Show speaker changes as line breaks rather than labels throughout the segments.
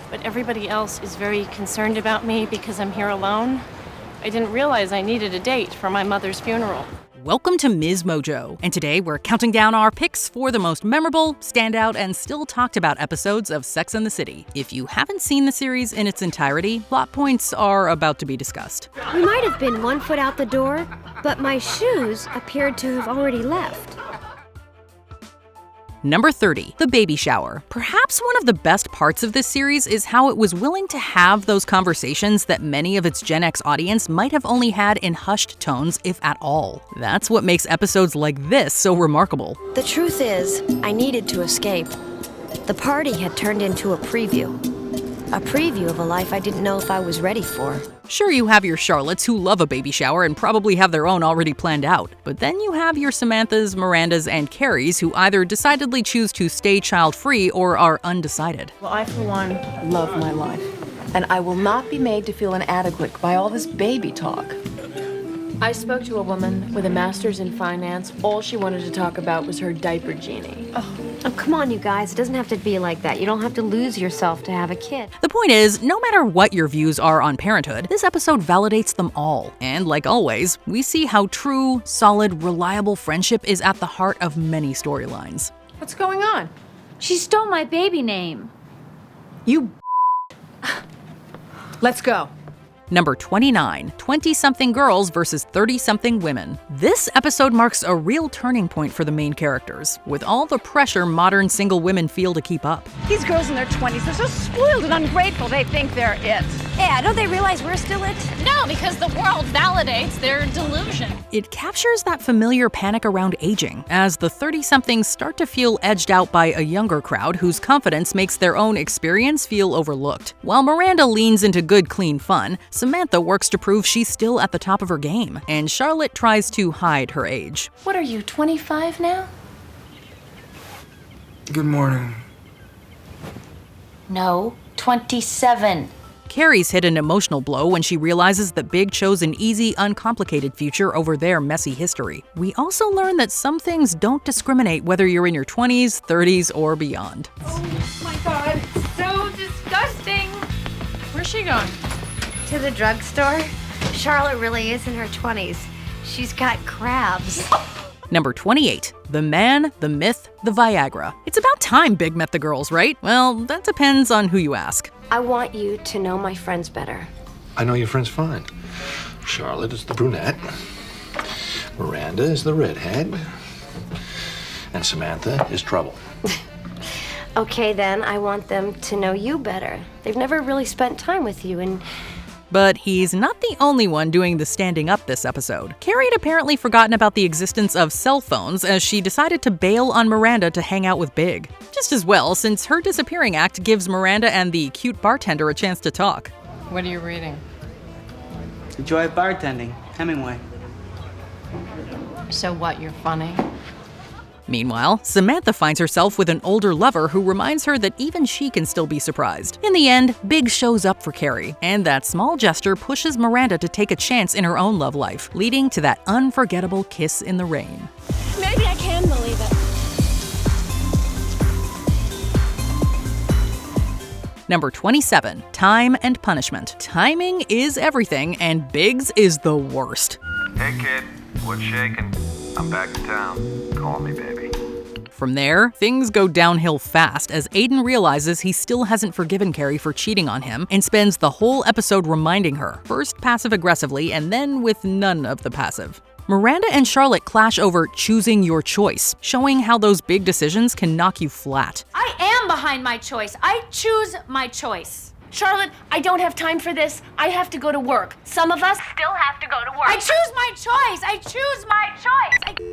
but everybody else is very concerned about me because I'm here alone. I didn't realize I needed a date for my mother's funeral.
Welcome to MsMojo, and today we're counting down our picks for the most memorable, standout, and still talked about episodes of Sex and the City. If you haven't seen the series in its entirety, plot points are about to be discussed.
We might have been 1 foot out the door, but my shoes appeared to have already left.
Number 30, the baby shower. Perhaps one of the best parts of this series is how it was willing to have those conversations that many of its Gen X audience might have only had in hushed tones, if at all. That's what makes episodes like this so remarkable.
The truth is, I needed to escape. The party had turned into a preview of a life I didn't know if I was ready for.
Sure, you have your Charlottes who love a baby shower and probably have their own already planned out. But then you have your Samanthas, Mirandas, and Carries who either decidedly choose to stay child-free or are undecided.
Well, I, for one, love my life. And I will not be made to feel inadequate by all this baby talk. I spoke to a woman with a master's in finance. All she wanted to talk about was her diaper genie.
Oh, come on, you guys. It doesn't have to be like that. You don't have to lose yourself to have a kid.
The point is, no matter what your views are on Parenthood, this episode validates them all. And like always, we see how true, solid, reliable friendship is at the heart of many storylines.
What's going on?
She stole my baby name.
You Let's go.
Number 29, 20-something girls versus 30-something women. This episode marks a real turning point for the main characters, with all the pressure modern single women feel to keep up.
These girls in their 20s, they're so spoiled and ungrateful, they think they're it.
Yeah, don't they realize we're still it?
No, because the world validates their delusion.
It captures that familiar panic around aging, as the 30-somethings start to feel edged out by a younger crowd whose confidence makes their own experience feel overlooked. While Miranda leans into good, clean fun, Samantha works to prove she's still at the top of her game, and Charlotte tries to hide her age.
What are you, 25 now?
Good morning.
No, 27.
Carrie's hit an emotional blow when she realizes that Big chose an easy, uncomplicated future over their messy history. We also learn that some things don't discriminate whether you're in your 20s, 30s, or beyond.
Oh my God, so disgusting.
Where's she going?
To the drugstore? Charlotte really is in her 20s. She's got crabs.
Number 28, the man, the myth, the Viagra. It's about time Big met the girls, right? Well, that depends on who you ask.
I want you to know my friends better.
I know your friends fine. Charlotte is the brunette. Miranda is the redhead. And Samantha is trouble.
Okay, then, I want them to know you better. They've never really spent time with you, and
But he's not the only one doing the standing up this episode. Carrie had apparently forgotten about the existence of cell phones as she decided to bail on Miranda to hang out with Big. Just as well, since her disappearing act gives Miranda and the cute bartender a chance to talk.
What are you reading?
Joy of Bartending, Hemingway.
So what, you're funny?
Meanwhile, Samantha finds herself with an older lover who reminds her that even she can still be surprised. In the end, Big shows up for Carrie, and that small gesture pushes Miranda to take a chance in her own love life, leading to that unforgettable kiss in the rain.
Maybe I can believe it.
Number 27, time and punishment. Timing is everything, and Big's is the worst.
Hey kid, what's shaking? I'm back in town. Call me, baby.
From there, things go downhill fast as Aidan realizes he still hasn't forgiven Carrie for cheating on him and spends the whole episode reminding her, first passive-aggressively and then with none of the passive. Miranda and Charlotte clash over choosing your choice, showing how those big decisions can knock you flat.
I am behind my choice. I choose my choice.
Charlotte, I don't have time for this. I have to go to work. Some of us still have to go to work.
I choose my choice. I choose my choice.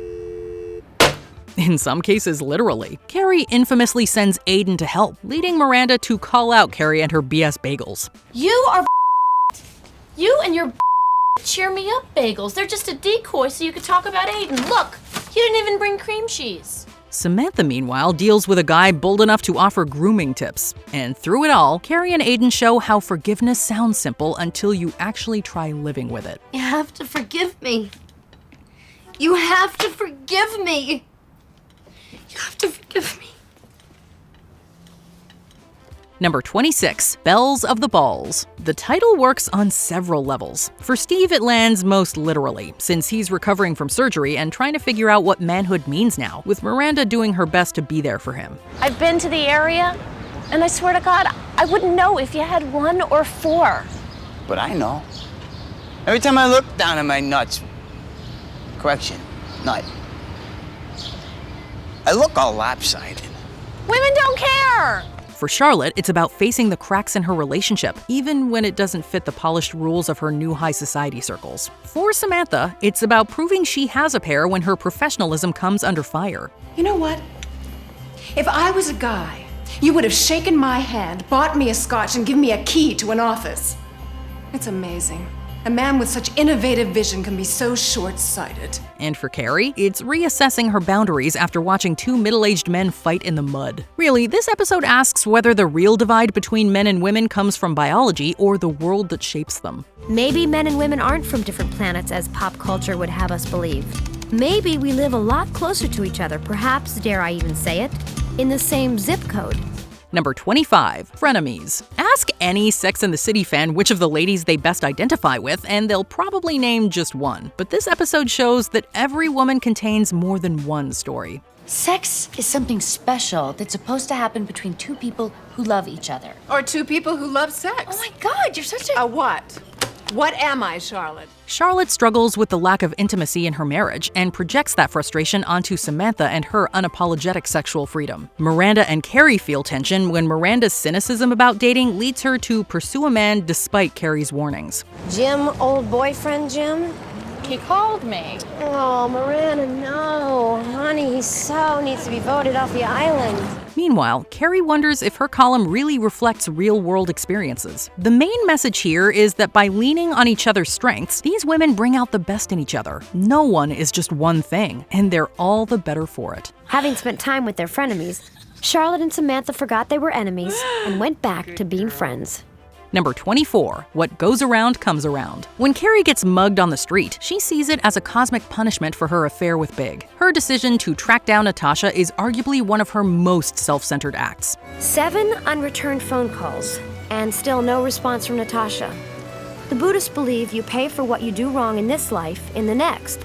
In some cases, literally. Carrie infamously sends Aidan to help, leading Miranda to call out Carrie and her BS bagels.
You are You and your cheer me up bagels. They're just a decoy so you could talk about Aidan. Look, he didn't even bring cream cheese.
Samantha, meanwhile, deals with a guy bold enough to offer grooming tips. And through it all, Carrie and Aidan show how forgiveness sounds simple until you actually try living with it.
You have to forgive me. You have to forgive me. You have to forgive me.
Number 26, Bells of the Balls. The title works on several levels. For Steve, it lands most literally, since he's recovering from surgery and trying to figure out what manhood means now, with Miranda doing her best to be there for him.
I've been to the area, and I swear to God, I wouldn't know if you had 1 or 4.
But I know. Every time I look down at my nuts, correction, nut, I look all lopsided.
Women don't care!
For Charlotte, it's about facing the cracks in her relationship, even when it doesn't fit the polished rules of her new high society circles. For Samantha, it's about proving she has a pair when her professionalism comes under fire.
You know what? If I was a guy, you would have shaken my hand, bought me a scotch, and given me a key to an office. It's amazing. A man with such innovative vision can be so short-sighted.
And for Carrie, it's reassessing her boundaries after watching 2 middle-aged men fight in the mud. Really, this episode asks whether the real divide between men and women comes from biology or the world that shapes them.
Maybe men and women aren't from different planets as pop culture would have us believe. Maybe we live a lot closer to each other, perhaps, dare I even say it, in the same zip code.
Number 25, Frenemies. Ask any Sex and the City fan which of the ladies they best identify with, and they'll probably name just one. But this episode shows that every woman contains more than one story.
Sex is something special that's supposed to happen between 2 people who love each other.
Or 2 people who love sex.
Oh my God, you're such a...
A what? What am I, Charlotte?
Charlotte struggles with the lack of intimacy in her marriage and projects that frustration onto Samantha and her unapologetic sexual freedom. Miranda and Carrie feel tension when Miranda's cynicism about dating leads her to pursue a man despite Carrie's warnings.
Jim, old boyfriend Jim?
He called me.
Oh, Miranda, no. Honey, he so needs to be voted off the island.
Meanwhile, Carrie wonders if her column really reflects real-world experiences. The main message here is that by leaning on each other's strengths, these women bring out the best in each other. No one is just one thing, and they're all the better for it.
Having spent time with their frenemies, Charlotte and Samantha forgot they were enemies and went back to being friends.
Number 24, What Goes Around Comes Around. When Carrie gets mugged on the street, she sees it as a cosmic punishment for her affair with Big. Her decision to track down Natasha is arguably one of her most self-centered acts.
7 unreturned phone calls, and still no response from Natasha. The Buddhists believe you pay for what you do wrong in this life, in the next.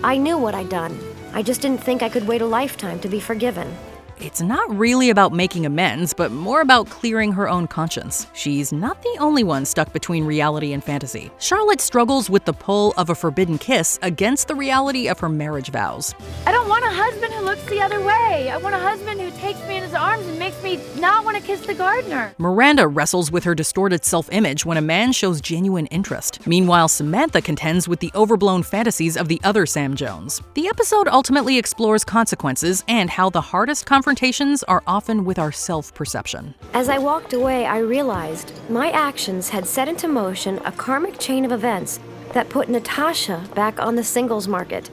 I knew what I'd done. I just didn't think I could wait a lifetime to be forgiven.
It's not really about making amends, but more about clearing her own conscience. She's not the only one stuck between reality and fantasy. Charlotte struggles with the pull of a forbidden kiss against the reality of her marriage vows.
I don't want a husband who looks the other way. I want a husband who takes me in his arms and makes me not want to kiss the gardener.
Miranda wrestles with her distorted self-image when a man shows genuine interest. Meanwhile, Samantha contends with the overblown fantasies of the other Sam Jones. The episode ultimately explores consequences and how the hardest confrontations are often with our self-perception.
As I walked away, I realized my actions had set into motion a karmic chain of events that put Natasha back on the singles market,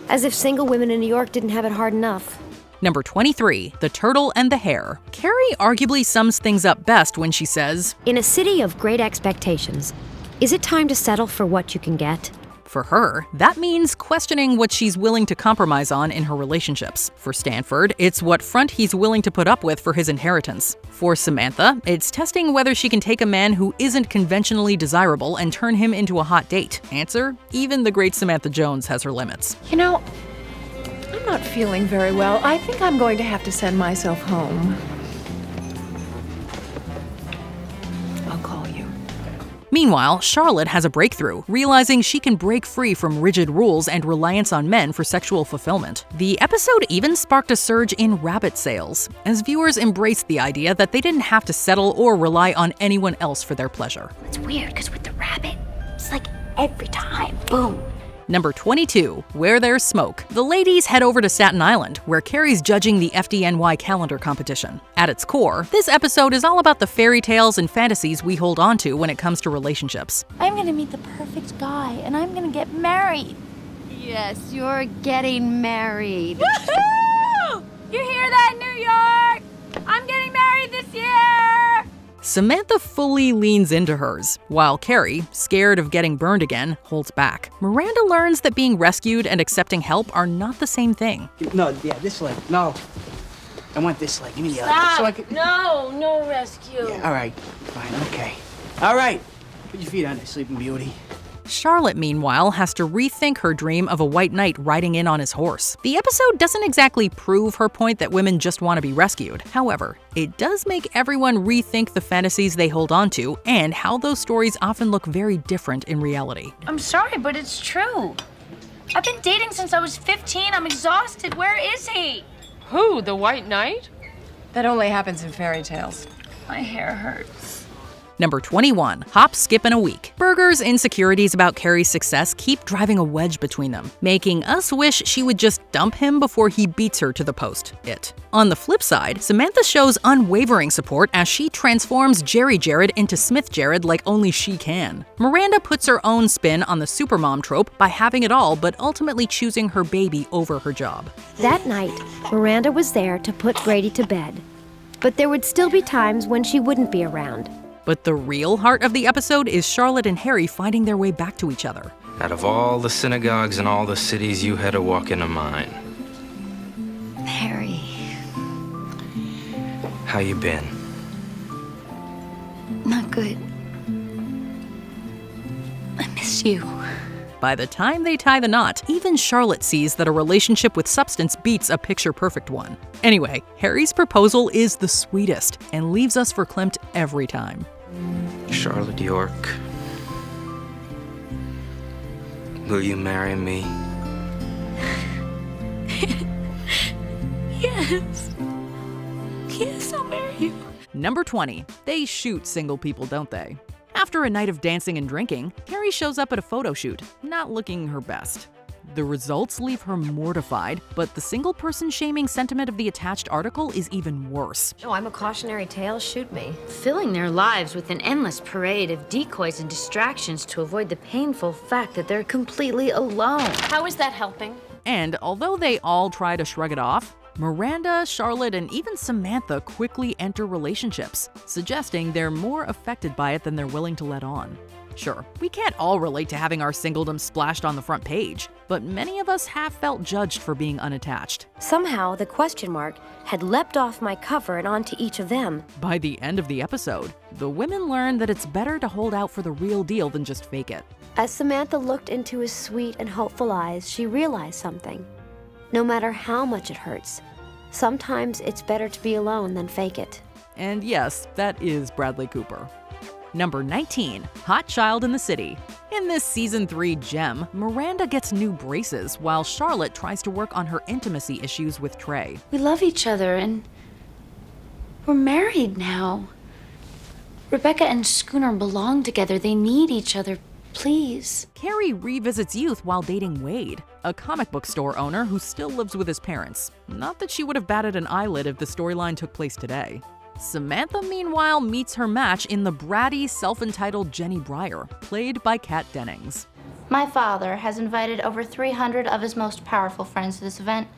as if single women in New York didn't have it hard enough.
Number 23, The Turtle and the Hare. Carrie arguably sums things up best when she says,
"In a city of great expectations, is it time to settle for what you can get?"
For her, that means questioning what she's willing to compromise on in her relationships. For Stanford, it's what front he's willing to put up with for his inheritance. For Samantha, it's testing whether she can take a man who isn't conventionally desirable and turn him into a hot date. Answer: even the great Samantha Jones has her limits.
You know, I'm not feeling very well. I think I'm going to have to send myself home. I'll call you.
Meanwhile, Charlotte has a breakthrough, realizing she can break free from rigid rules and reliance on men for sexual fulfillment. The episode even sparked a surge in rabbit sales, as viewers embraced the idea that they didn't have to settle or rely on anyone else for their pleasure.
It's weird, because with the rabbit, it's like every time, boom.
Number 22, Where There's Smoke. The ladies head over to Staten Island, where Carrie's judging the FDNY calendar competition. At its core, this episode is all about the fairy tales and fantasies we hold onto when it comes to relationships.
I'm gonna meet the perfect guy, and I'm gonna get married.
Yes, you're getting married.
Woohoo! You hear that, New York? I'm getting married this year!
Samantha fully leans into hers, while Carrie, scared of getting burned again, holds back. Miranda learns that being rescued and accepting help are not the same thing.
No, yeah, this way. No. I want this leg. Give me the other.
Stop!
So I can...
No rescue.
Yeah, all right. Fine, okay. All right. Put your feet on it, Sleeping Beauty.
Charlotte, meanwhile, has to rethink her dream of a white knight riding in on his horse. The episode doesn't exactly prove her point that women just want to be rescued. However, it does make everyone rethink the fantasies they hold on to and how those stories often look very different in reality.
I'm sorry, but it's true. I've been dating since I was 15. I'm exhausted. Where is he?
Who, the White Knight?
That only happens in fairy tales.
My hair hurts.
Number 21, hop, skip, and a week. Berger's insecurities about Carrie's success keep driving a wedge between them, making us wish she would just dump him before he beats her to the post. On the flip side, Samantha shows unwavering support as she transforms Jerry Jared into Smith Jared like only she can. Miranda puts her own spin on the supermom trope by having it all but ultimately choosing her baby over her job.
That night, Miranda was there to put Brady to bed. But there would still be times when she wouldn't be around.
But the real heart of the episode is Charlotte and Harry finding their way back to each other.
Out of all the synagogues in all the cities, you had to walk into mine.
Harry.
How you been?
Not good. I miss you.
By the time they tie the knot, even Charlotte sees that a relationship with substance beats a picture-perfect one. Anyway, Harry's proposal is the sweetest and leaves us verklempt every time.
Charlotte York, will you marry me?
Yes. Yes, I'll marry you.
Number 20. They shoot single people, don't they? After a night of dancing and drinking, Carrie shows up at a photo shoot, not looking her best. The results leave her mortified, but the single-person shaming sentiment of the attached article is even worse.
Oh, I'm a cautionary tale, shoot me.
Filling their lives with an endless parade of decoys and distractions to avoid the painful fact that they're completely alone.
How is that helping?
And although they all try to shrug it off, Miranda, Charlotte, and even Samantha quickly enter relationships, suggesting they're more affected by it than they're willing to let on. Sure, we can't all relate to having our singledom splashed on the front page, but many of us have felt judged for being unattached.
Somehow, the question mark had leapt off my cover and onto each of them.
By the end of the episode, the women learn that it's better to hold out for the real deal than just fake it.
As Samantha looked into his sweet and hopeful eyes, she realized something. No matter how much it hurts, sometimes it's better to be alone than fake it.
And yes, that is Bradley Cooper. Number 19, Hot Child in the City. In this Season 3 gem, Miranda gets new braces while Charlotte tries to work on her intimacy issues with Trey.
We love each other and we're married now. Rebecca and Schooner belong together. They need each other. Please.
Carrie revisits youth while dating Wade, a comic book store owner who still lives with his parents. Not that she would have batted an eyelid if the storyline took place today. Samantha, meanwhile, meets her match in the bratty, self-entitled Jenny Breyer, played by Kat Dennings.
My father has invited over 300 of his most powerful friends to this event.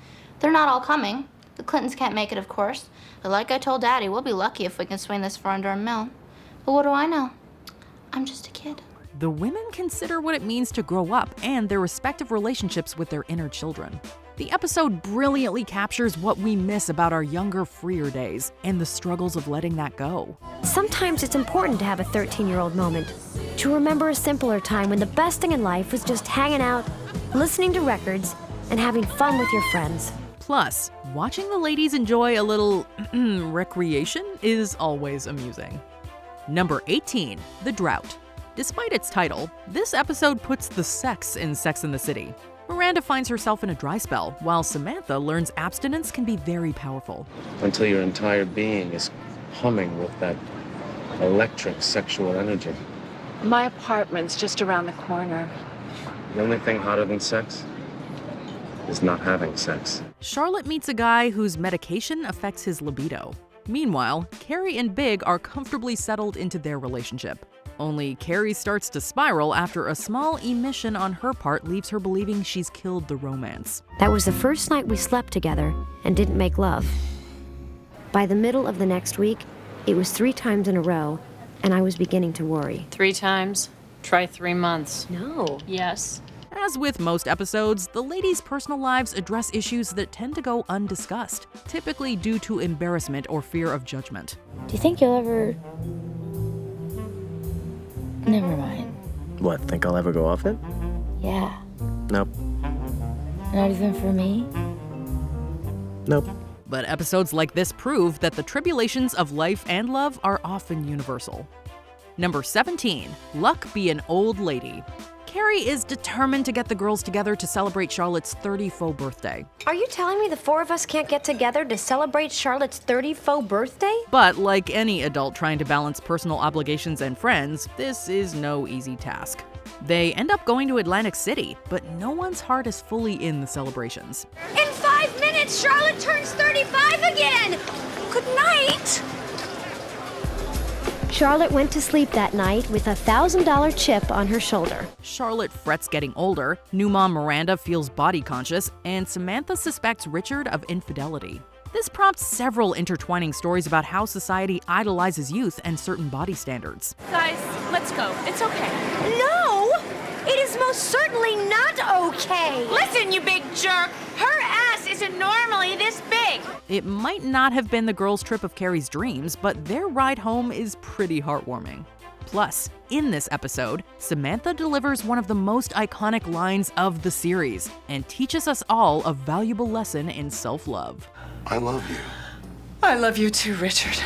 They're not all coming. The Clintons can't make it, of course. But like I told Daddy, we'll be lucky if we can swing this for under $1 million. But what do I know? I'm just a kid.
The women consider what it means to grow up and their respective relationships with their inner children. The episode brilliantly captures what we miss about our younger, freer days and the struggles of letting that go.
Sometimes it's important to have a 13-year-old moment, to remember a simpler time when the best thing in life was just hanging out, listening to records, and having fun with your friends.
Plus, watching the ladies enjoy a little recreation is always amusing. Number 18, The Drought. Despite its title, this episode puts the sex in Sex and the City. Miranda finds herself in a dry spell, while Samantha learns abstinence can be very powerful.
Until your entire being is humming with that electric sexual energy.
My apartment's just around the corner.
The only thing hotter than sex is not having sex.
Charlotte meets a guy whose medication affects his libido. Meanwhile, Carrie and Big are comfortably settled into their relationship. Only Carrie starts to spiral after a small emission on her part leaves her believing she's killed the romance.
That was the first night we slept together and didn't make love. By the middle of the next week, it was 3 times in a row, and I was beginning to worry.
3 times? Try 3 months.
No.
Yes.
As with most episodes, the ladies' personal lives address issues that tend to go undiscussed, typically due to embarrassment or fear of judgment.
Do you think you'll ever... Never mind.
What, think I'll ever go off it?
Yeah.
Nope.
Not even for me?
Nope.
But episodes like this prove that the tribulations of life and love are often universal. Number 17, Luck Be an Old Lady. Carrie is determined to get the girls together to celebrate Charlotte's 34th birthday.
Are you telling me the four of us can't get together to celebrate Charlotte's 34th birthday?
But like any adult trying to balance personal obligations and friends, this is no easy task. They end up going to Atlantic City, but no one's heart is fully in the celebrations.
In 5 minutes, Charlotte turns 35 again! Good night!
Charlotte went to sleep that night with a $1,000 chip on her shoulder.
Charlotte frets getting older, new mom Miranda feels body conscious, and Samantha suspects Richard of infidelity. This prompts several intertwining stories about how society idolizes youth and certain body standards.
Guys, let's go. It's okay.
No! It is most certainly not okay!
Listen, you big jerk! Her ass isn't normally this big!
It might not have been the girls' trip of Carrie's dreams, but their ride home is pretty heartwarming. Plus, in this episode, Samantha delivers one of the most iconic lines of the series and teaches us all a valuable lesson in self-love.
I love you.
I love you too, Richard.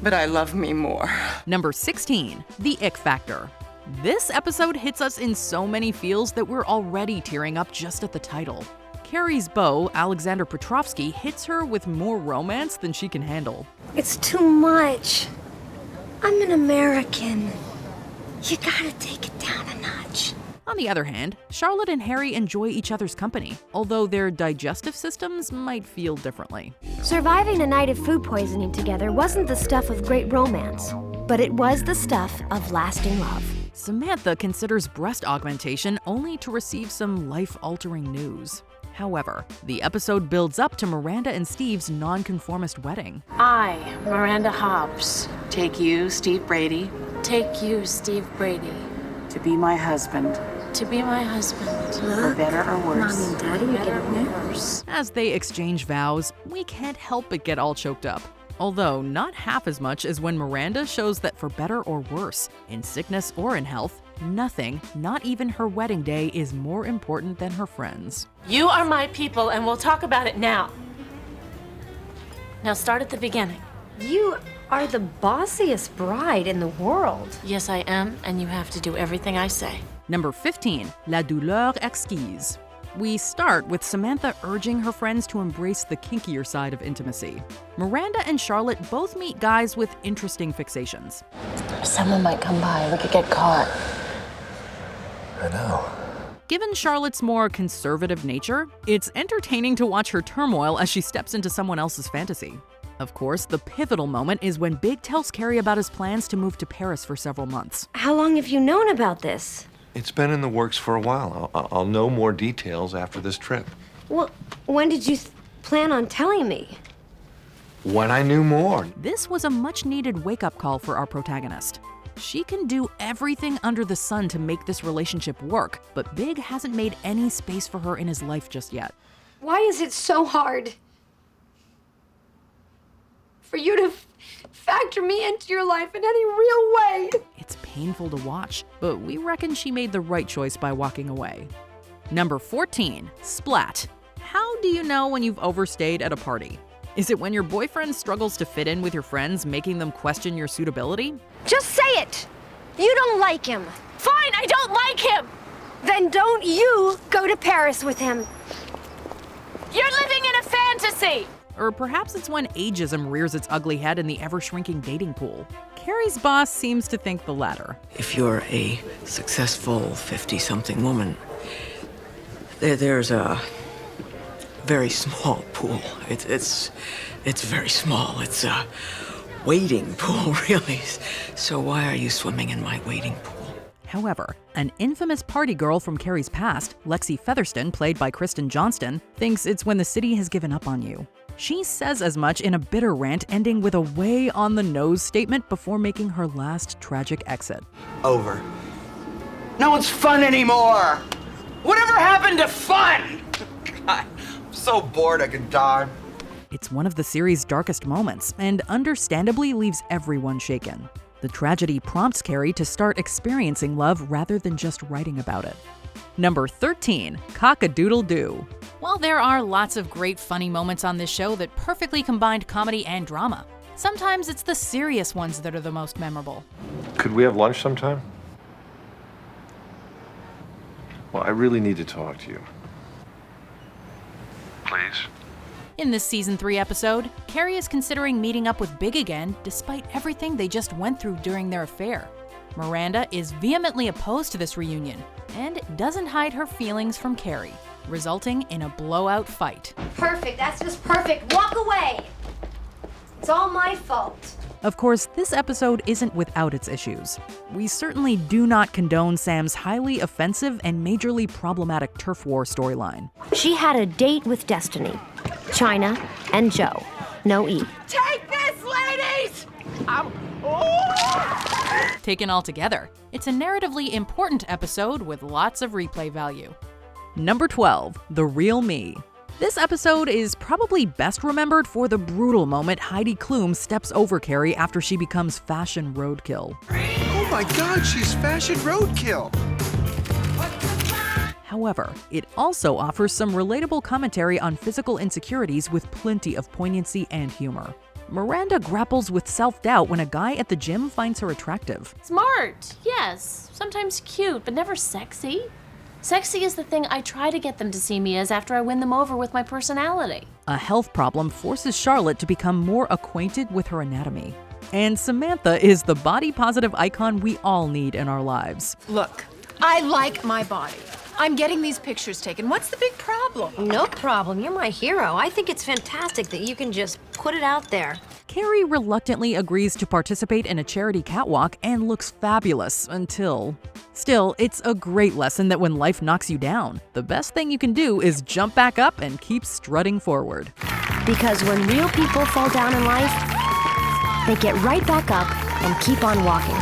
But I love me more.
Number 16, The Ick Factor. This episode hits us in so many feels that we're already tearing up just at the title. Carrie's beau, Alexander Petrovsky, hits her with more romance than she can handle.
It's too much. I'm an American. You gotta take it down a notch.
On the other hand, Charlotte and Harry enjoy each other's company, although their digestive systems might feel differently.
Surviving a night of food poisoning together wasn't the stuff of great romance, but it was the stuff of lasting love.
Samantha considers breast augmentation only to receive some life-altering news. However, the episode builds up to Miranda and Steve's nonconformist wedding.
I, Miranda Hobbs,
Take you, Steve Brady,
take you, Steve Brady,
to be my husband.
to be my husband.
For better or worse.
Mommy and Daddy, you
Better
get
or worse.
As they exchange vows, we can't help but get all choked up. Although not half as much as when Miranda shows that for better or worse, in sickness or in health, nothing, not even her wedding day, is more important than her friends.
You are my people, and we'll talk about it now. Now start at the beginning.
You are the bossiest bride in the world.
Yes, I am, and you have to do everything I say.
Number 15, La Douleur Exquise. We start with Samantha urging her friends to embrace the kinkier side of intimacy. Miranda and Charlotte both meet guys with interesting fixations.
Someone might come by. We could get caught.
I know.
Given Charlotte's more conservative nature, it's entertaining to watch her turmoil as she steps into someone else's fantasy. Of course, the pivotal moment is when Big tells Carrie about his plans to move to Paris for several months.
How long have you known about this?
It's been in the works for a while. I'll know more details after this trip.
Well, when did you plan on telling me?
When I knew more.
This was a much-needed wake-up call for our protagonist. She can do everything under the sun to make this relationship work, but Big hasn't made any space for her in his life just yet.
Why is it so hard for you to factor me into your life in any real way?
It's painful to watch, but we reckon she made the right choice by walking away. Number 14, Splat. How do you know when you've overstayed at a party? Is it when your boyfriend struggles to fit in with your friends, making them question your suitability?
Just say it! You don't like him.
Fine, I don't like him!
Then don't you go to Paris with him.
You're living in a fantasy!
Or perhaps it's when ageism rears its ugly head in the ever-shrinking dating pool. Carrie's boss seems to think the latter.
If you're a successful 50-something woman, there's a very small pool. It's very small. It's a wading pool, really. So why are you swimming in my wading pool?
However, an infamous party girl from Carrie's past, Lexi Featherston, played by Kristen Johnston, thinks it's when the city has given up on you. She says as much in a bitter rant, ending with a way on the nose statement before making her last tragic exit.
Over. No one's fun anymore.
Whatever happened to fun? God, I'm so bored I can die.
It's one of the series' darkest moments, and understandably leaves everyone shaken. The tragedy prompts Carrie to start experiencing love rather than just writing about it. Number 13, Cock-a-doodle-doo. While there are lots of great funny moments on this show that perfectly combined comedy and drama, sometimes it's the serious ones that are the most memorable.
Could we have lunch sometime? Well, I really need to talk to you.
Please?
In this season 3 episode, Carrie is considering meeting up with Big again despite everything they just went through during their affair. Miranda is vehemently opposed to this reunion and doesn't hide her feelings from Carrie, resulting in a blowout fight.
Perfect, that's just perfect. Walk away! It's all my fault.
Of course, this episode isn't without its issues. We certainly do not condone Sam's highly offensive and majorly problematic turf war storyline.
She had a date with Destiny, China, and Joe. No E.
Take this, ladies!
Taken all together, it's a narratively important episode with lots of replay value. Number 12, The Real Me. This episode is probably best remembered for the brutal moment Heidi Klum steps over Carrie after she becomes fashion roadkill.
Oh my God, she's fashion roadkill.
However, it also offers some relatable commentary on physical insecurities with plenty of poignancy and humor. Miranda grapples with self-doubt when a guy at the gym finds her attractive.
Smart, yes. Sometimes cute, but never sexy. Sexy is the thing I try to get them to see me as after I win them over with my personality.
A health problem forces Charlotte to become more acquainted with her anatomy. And Samantha is the body-positive icon we all need in our lives.
Look, I like my body. I'm getting these pictures taken. What's the big problem?
No problem. You're my hero. I think it's fantastic that you can just put it out there.
Carrie reluctantly agrees to participate in a charity catwalk and looks fabulous until... Still, it's a great lesson that when life knocks you down, the best thing you can do is jump back up and keep strutting forward.
Because when real people fall down in life, they get right back up and keep on walking.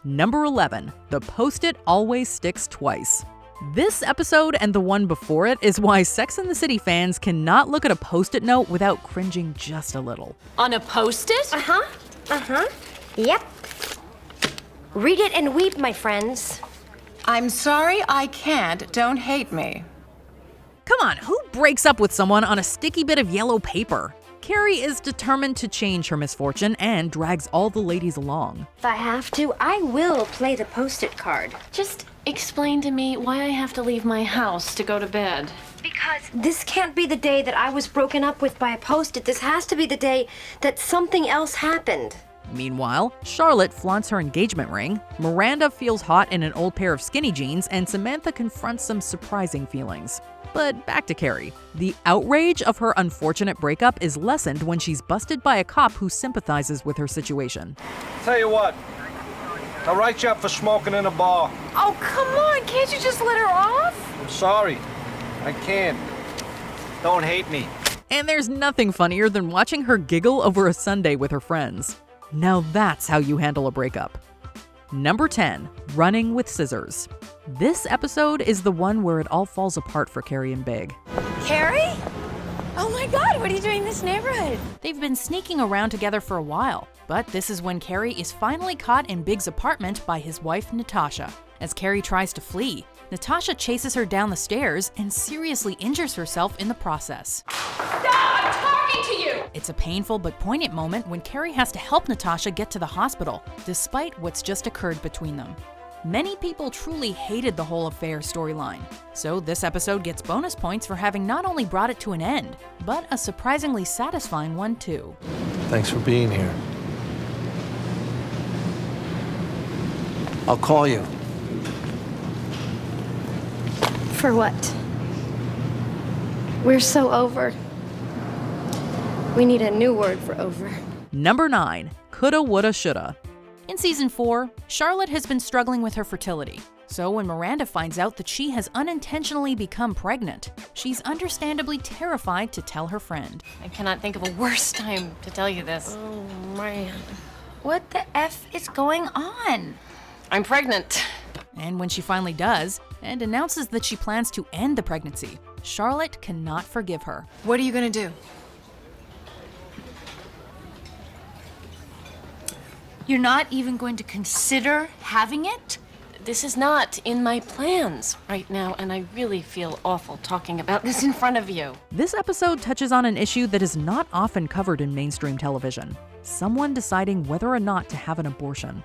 Number 11, The Post-it Always Sticks Twice. This episode and the one before it is why Sex and the City fans cannot look at a Post-it note without cringing just a little.
On a Post-it?
Yep. Read it and weep, my friends.
I'm sorry I can't. Don't hate me.
Come on, who breaks up with someone on a sticky bit of yellow paper? Carrie is determined to change her misfortune and drags all the ladies along.
If I have to, I will play the Post-it card.
Just explain to me why I have to leave my house to go to bed.
Because this can't be the day that I was broken up with by a Post-it. This has to be the day that something else happened.
Meanwhile, Charlotte flaunts her engagement ring, Miranda feels hot in an old pair of skinny jeans, and Samantha confronts some surprising feelings. But back to Carrie. The outrage of her unfortunate breakup is lessened when she's busted by a cop who sympathizes with her situation.
Tell you what, I'll write you up for smoking in a bar.
Oh, come on, can't you just let her off?
I'm sorry, I can't. Don't hate me.
And there's nothing funnier than watching her giggle over a sundae with her friends. Now that's how you handle a breakup. Number 10, Running with Scissors. This episode is the one where it all falls apart for Carrie and Big.
Carrie? Oh my God, what are you doing in this neighborhood?
They've been sneaking around together for a while, but this is when Carrie is finally caught in Big's apartment by his wife, Natasha. As Carrie tries to flee, Natasha chases her down the stairs and seriously injures herself in the process.
Stop! I'm talking to you!
It's a painful but poignant moment when Carrie has to help Natasha get to the hospital, despite what's just occurred between them. Many people truly hated the whole affair storyline, so this episode gets bonus points for having not only brought it to an end, but a surprisingly satisfying one too.
Thanks for being here. I'll call you.
For what? We're so over. We need a new word for over.
Number 9, Coulda, Woulda, Shoulda. In season 4, Charlotte has been struggling with her fertility. So when Miranda finds out that she has unintentionally become pregnant, she's understandably terrified to tell her friend.
I cannot think of a worse time to tell you this.
Oh, man. What the F is going on?
I'm pregnant.
And when she finally does, and announces that she plans to end the pregnancy, Charlotte cannot forgive her.
What are you gonna do?
You're not even going to consider having it?
This is not in my plans right now, and I really feel awful talking about this in front of you.
This episode touches on an issue that is not often covered in mainstream television: someone deciding whether or not to have an abortion.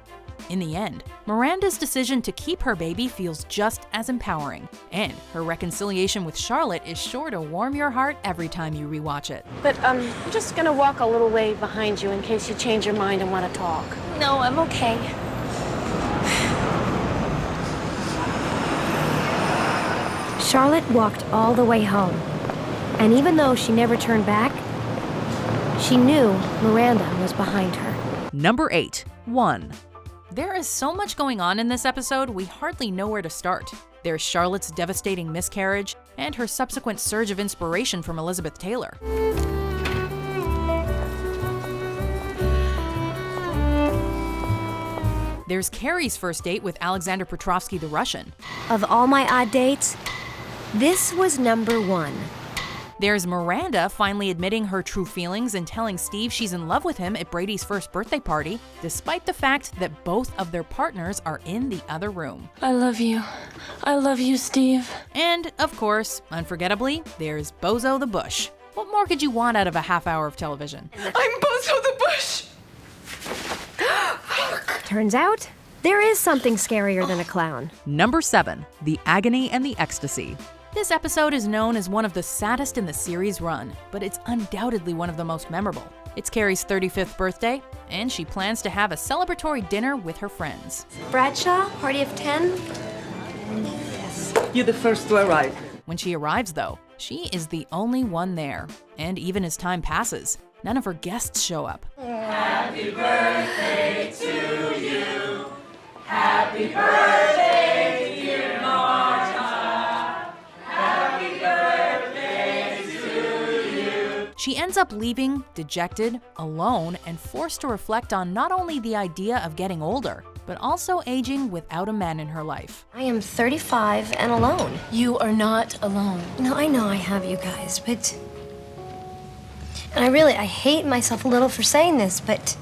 In the end, Miranda's decision to keep her baby feels just as empowering, and her reconciliation with Charlotte is sure to warm your heart every time you rewatch it.
But, I'm just gonna walk a little way behind you in case you change your mind and want to talk.
No, I'm okay.
Charlotte walked all the way home, and even though she never turned back, she knew Miranda was behind her.
Number 8. 1. There is so much going on in this episode, we hardly know where to start. There's Charlotte's devastating miscarriage, and her subsequent surge of inspiration from Elizabeth Taylor. There's Carrie's first date with Alexander Petrovsky the Russian.
Of all my odd dates, this was number 1.
There's Miranda finally admitting her true feelings and telling Steve she's in love with him at Brady's first birthday party, despite the fact that both of their partners are in the other room.
I love you. I love you, Steve.
And, of course, unforgettably, there's Bozo the Bush. What more could you want out of a half hour of television?
I'm Bozo the Bush!
Turns out, there is something scarier than a clown.
Number 7. The Agony and the Ex-tasy. This episode is known as one of the saddest in the series run, but it's undoubtedly one of the most memorable. It's Carrie's 35th birthday, and she plans to have a celebratory dinner with her friends.
Bradshaw, party of 10?
You're the first to arrive.
When she arrives, though, she is the only one there. And even as time passes, none of her guests show up.
Happy birthday to you. Happy birthday, dear Martha. Happy birthday to you.
She ends up leaving, dejected, alone, and forced to reflect on not only the idea of getting older, but also aging without a man in her life.
I am 35 and alone.
You are not alone.
No, I know I have you guys, but... And I hate myself a little for saying this, but...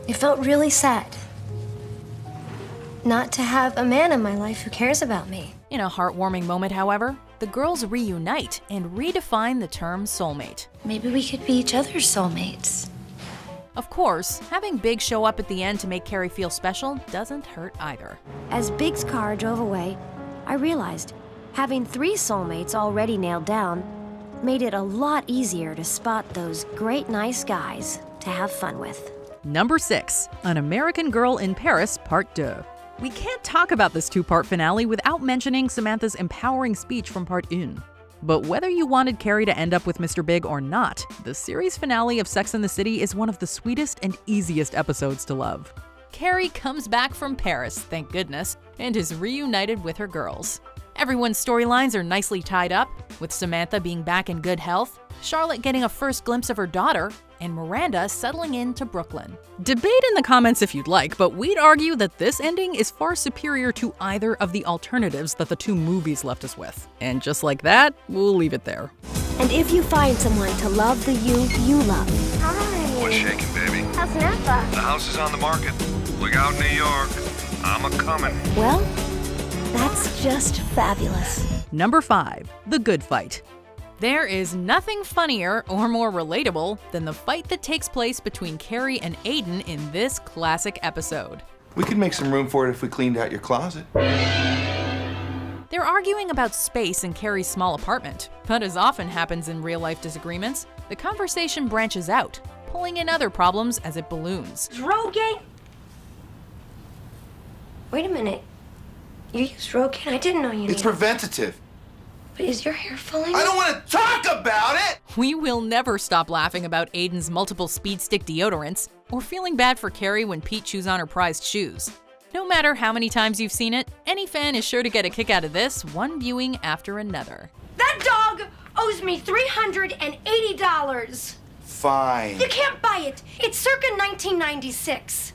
It felt really sad not to have a man in my life who cares about me.
In a heartwarming moment, however, the girls reunite and redefine the term soulmate.
Maybe we could be each other's soulmates.
Of course, having Big show up at the end to make Carrie feel special doesn't hurt either.
As Big's car drove away, I realized having 3 soulmates already nailed down made it a lot easier to spot those great nice guys to have fun with.
Number 6. An American Girl in Paris, Part 2. We can't talk about this 2-part finale without mentioning Samantha's empowering speech from Part 1. But whether you wanted Carrie to end up with Mr. Big or not, the series finale of Sex and the City is one of the sweetest and easiest episodes to love. Carrie comes back from Paris, thank goodness, and is reunited with her girls. Everyone's storylines are nicely tied up, with Samantha being back in good health, Charlotte getting a first glimpse of her daughter, and Miranda settling into Brooklyn. Debate in the comments if you'd like, but we'd argue that this ending is far superior to either of the alternatives that the 2 movies left us with. And just like that, we'll leave it there.
And if you find someone to love the you love.
Hi. What's shaking, baby?
How's Samantha?
The house is on the market. Look out, New York. I'm a-coming.
Well, that's just fabulous.
Number 5. The Good Fight. There is nothing funnier or more relatable than the fight that takes place between Carrie and Aidan in this classic episode.
We could make some room for it if we cleaned out your closet.
They're arguing about space in Carrie's small apartment, but as often happens in real-life disagreements, the conversation branches out, pulling in other problems as it balloons.
Rogaine? Wait a minute. You use Rogaine? I didn't know you needed
It's preventative.
But is your hair falling?
I don't want to talk about it!
We will never stop laughing about Aidan's multiple speed stick deodorants, or feeling bad for Carrie when Pete chews on her prized shoes. No matter how many times you've seen it, any fan is sure to get a kick out of this, one viewing after another.
That dog owes me $380.
fine.
You can't buy it. It's circa 1996.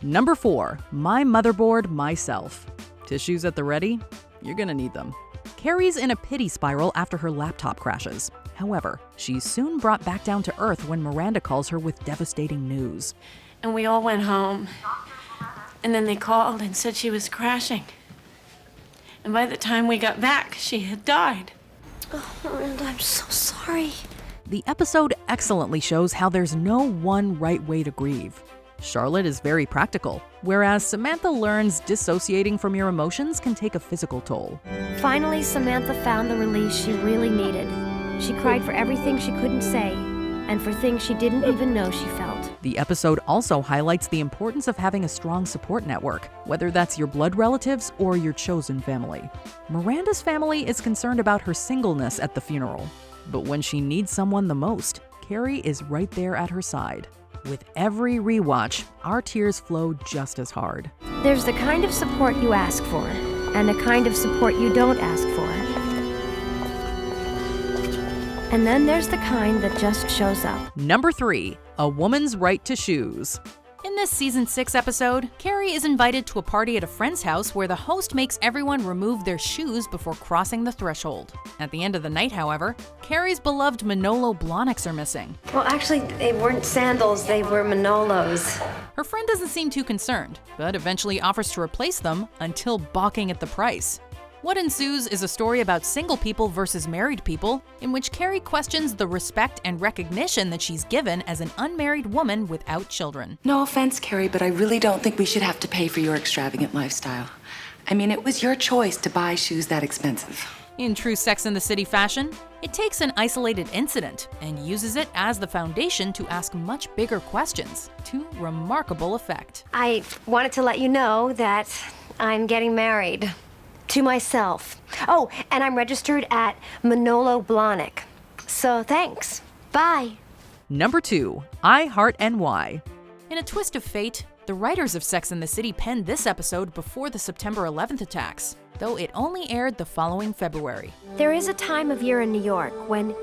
Number 4, My Motherboard My Self. Tissues at the ready? You're gonna need them. Carrie's in a pity spiral after her laptop crashes. However, she's soon brought back down to earth when Miranda calls her with devastating news.
And we all went home. And then they called and said she was crashing. And by the time we got back, she had died.
Oh, Miranda, I'm so sorry.
The episode excellently shows how there's no one right way to grieve. Charlotte is very practical, whereas Samantha learns dissociating from your emotions can take a physical toll.
Finally, Samantha found the release she really needed. She cried for everything she couldn't say, and for things she didn't even know she felt.
The episode also highlights the importance of having a strong support network, whether that's your blood relatives or your chosen family. Miranda's family is concerned about her singleness at the funeral, but when she needs someone the most, Carrie is right there at her side. With every rewatch, our tears flow just as hard.
There's the kind of support you ask for, and the kind of support you don't ask for. And then there's the kind that just shows up.
Number 3, A Woman's Right to Shoes. In this season 6 episode, Carrie is invited to a party at a friend's house where the host makes everyone remove their shoes before crossing the threshold. At the end of the night, however, Carrie's beloved Manolo blahniks are missing.
Well, actually, they weren't sandals, they were Manolos.
Her friend doesn't seem too concerned, but eventually offers to replace them until balking at the price. What ensues is a story about single people versus married people, in which Carrie questions the respect and recognition that she's given as an unmarried woman without children.
No offense, Carrie, but I really don't think we should have to pay for your extravagant lifestyle. I mean, it was your choice to buy shoes that expensive.
In true Sex and the City fashion, it takes an isolated incident and uses it as the foundation to ask much bigger questions, to remarkable effect.
I wanted to let you know that I'm getting married. To myself. Oh, and I'm registered at Manolo Blahnik. So thanks. Bye.
Number 2, I Heart NY. In a twist of fate, the writers of Sex and the City penned this episode before the September 11th attacks, though it only aired the following February.
There is a time of year in New York when,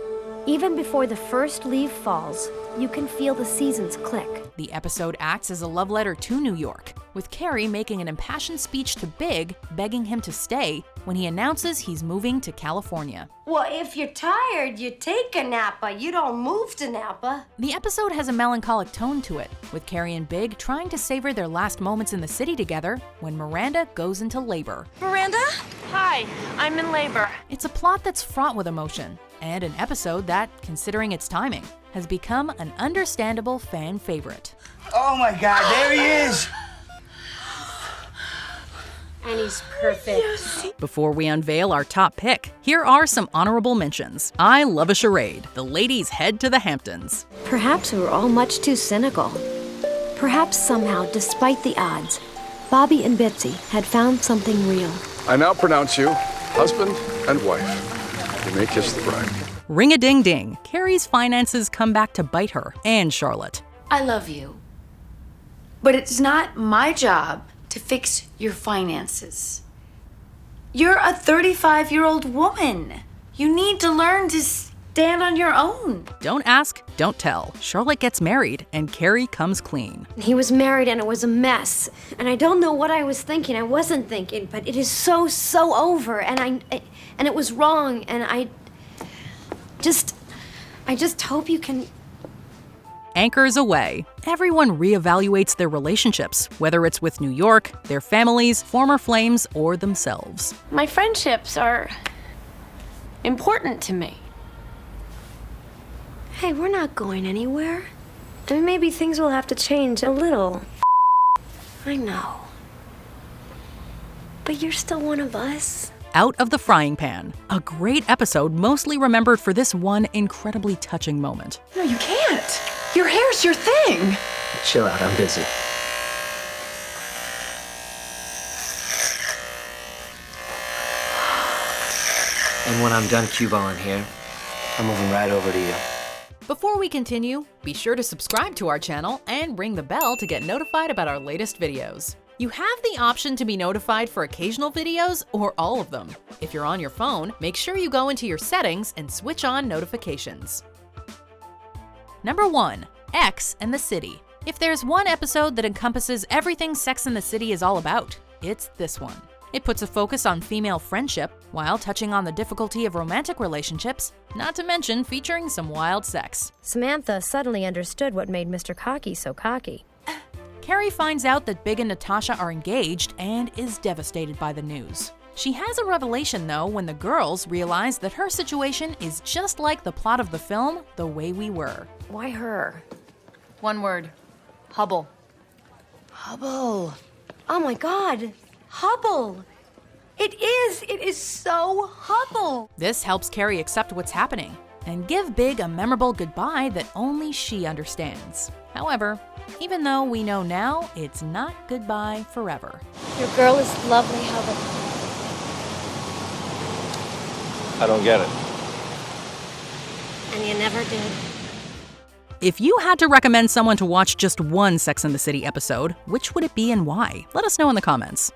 even before the first leaf falls, you can feel the seasons click.
The episode acts as a love letter to New York, with Carrie making an impassioned speech to Big, begging him to stay when he announces he's moving to California.
Well, if you're tired, you take a Napa. You don't move to Napa.
The episode has a melancholic tone to it, with Carrie and Big trying to savor their last moments in the city together when Miranda goes into labor.
Miranda? Hi, I'm in labor.
It's a plot that's fraught with emotion, and an episode that, considering its timing, has become an understandable fan favorite.
Oh my God, there he is!
And he's perfect.
Before we unveil our top pick, here are some honorable mentions. I Love a Charade. The ladies head to the Hamptons.
Perhaps we were all much too cynical. Perhaps somehow, despite the odds, Bobby and Bitsy had found something real.
I now pronounce you husband and wife. You may kiss the bride.
Ring-a-ding-ding. Carrie's finances come back to bite her and Charlotte.
I love you, but it's not my job to fix your finances. You're a 35-year-old woman. You need to learn to stand on your own.
Don't ask, don't tell. Charlotte gets married and Carrie comes clean.
He was married and it was a mess. And I don't know what I was thinking. I wasn't thinking, but it is so over. And it was wrong. And I just hope you can.
Anchors away. Everyone reevaluates their relationships, whether it's with New York, their families, former flames, or themselves.
My friendships are important to me.
Hey, we're not going anywhere. And maybe things will have to change a little. I know. But you're still one of us.
Out of the Frying Pan. A great episode mostly remembered for this one incredibly touching moment.
No, you can't. Your hair's your thing.
Chill out, I'm busy. And when I'm done cue-balling here, I'm moving right over to you.
Before we continue, be sure to subscribe to our channel and ring the bell to get notified about our latest videos. You have the option to be notified for occasional videos or all of them. If you're on your phone, make sure you go into your settings and switch on notifications. Number 1. Ex and the City. If there's one episode that encompasses everything Sex and the City is all about, it's this one. It puts a focus on female friendship while touching on the difficulty of romantic relationships, not to mention featuring some wild sex.
Samantha suddenly understood what made Mr. Cocky so cocky.
Carrie finds out that Big and Natasha are engaged and is devastated by the news. She has a revelation, though, when the girls realize that her situation is just like the plot of the film, The Way We Were.
Why her?
One word. Hubble.
Hubble. Oh my God. Hubble. It is so Hubble.
This helps Carrie accept what's happening and give Big a memorable goodbye that only she understands. However, even though we know now it's not goodbye forever.
Your girl is lovely, Hubble.
I don't get it.
And you never did.
If you had to recommend someone to watch just one Sex and the City episode, which would it be and why? Let us know in the comments.